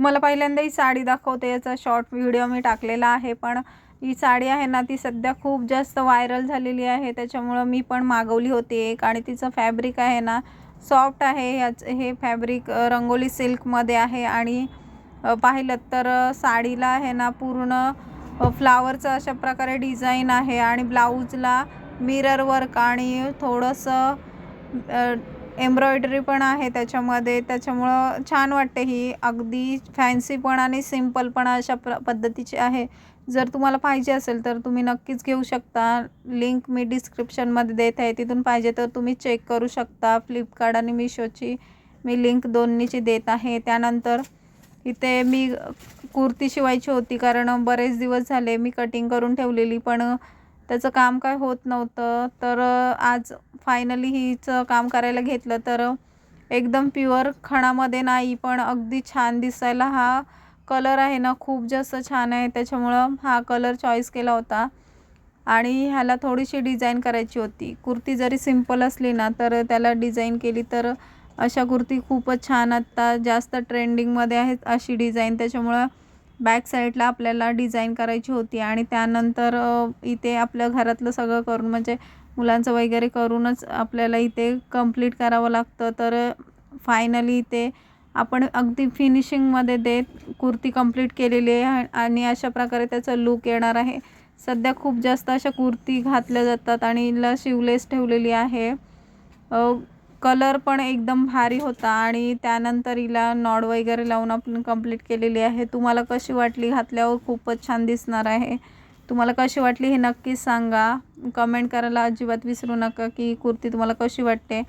तुम्हाला पहिल्यांदा ही साडी दाखवते, याचा शॉर्ट व्हिडिओ मी टाकलेला आहे, पण ही साडी आहे ना ती सध्या खूप जास्त व्हायरल झालेली आहे, त्याच्यामुळं मी पण मागवली होती एक। आणि तिचं फॅब्रिक आहे ना सॉफ्ट आहे, हे फॅब्रिक रंगोली सिल्कमध्ये आहे। आणि पाहिलं तर साडीला आहे ना पूर्ण फ्लावरचं अशा प्रकारे डिझाईन आहे आणि ब्लाऊजला मिरर वर्क आणि थोडंसं एम्ब्रॉयडरी पण आहे त्याच्यामध्ये, त्याच्यामुळं छान वाटते। ही अगदी फॅन्सी पण आणि सिंपल पण अशा पद्धतीची आहे। जर तुम्हाला पाहिजे असेल तर तुम्ही नक्कीच घेऊ शकता। लिंक मी डिस्क्रिप्शनमध्ये देत आहे, तिथून पाहिजे तर तुम्ही चेक करू शकता। फ्लिपकार्ट आणि मिशोची मी लिंक दोन्हीची देत आहे। त्यानंतर इथे मी कुर्ती शिवायची होती, कारण बरेच दिवस झाले मी कटिंग करून ठेवलेली, पण त्याचं काम काय होत नव्हतं। तर आज फायनली हिचं काम करायला घेतलं, तर एकदम प्युअर खणामध्ये नाही, पण अगदी छान दिसायला हा कलर आहे ना खूप जास्त छान आहे, त्याच्यामुळं हा कलर चॉईस केला होता। आणि ह्याला थोडीशी डिझाईन करायची होती। कुर्ती जरी सिंपल असली ना तर त्याला डिझाईन केली तर अशा कुर्ती खूपच छान आत्ता जास्त ट्रेंडिंगमध्ये आहेत अशी डिझाईन, त्याच्यामुळं बॅक साईडला आपल्याला डिझाईन करायची होती। आणि त्यानंतर इथे आपल्या घरातलं सगळं करून, म्हणजे मुलांचं वगैरे करूनच आपल्याला इथे कंप्लीट करावं लागतं। तर फायनली इथे आपण अगदी फिनिशिंगमध्ये देत कुर्ती कंप्लीट केलेली आहे आणि अशा प्रकारे त्याचा लुक येणार आहे। सध्या खूप जास्त अशा कुर्ती घातल्या जातात आणि हिला शिवलेस ठेवलेली आहे। कलर पण एकदम भारी होता आणि त्यानंतर हिला नॉड वगैरे लावून आपण कंप्लीट केलेली आहे। तुम्हाला कशी वाटली? घातल्यावर खूपच छान दिसणार आहे। तुम्हाला कशी वाटली हे नक्कीच सांगा, कमेंट करायला अजिबात विसरू नका की कुर्ती तुम्हाला कशी वाटते।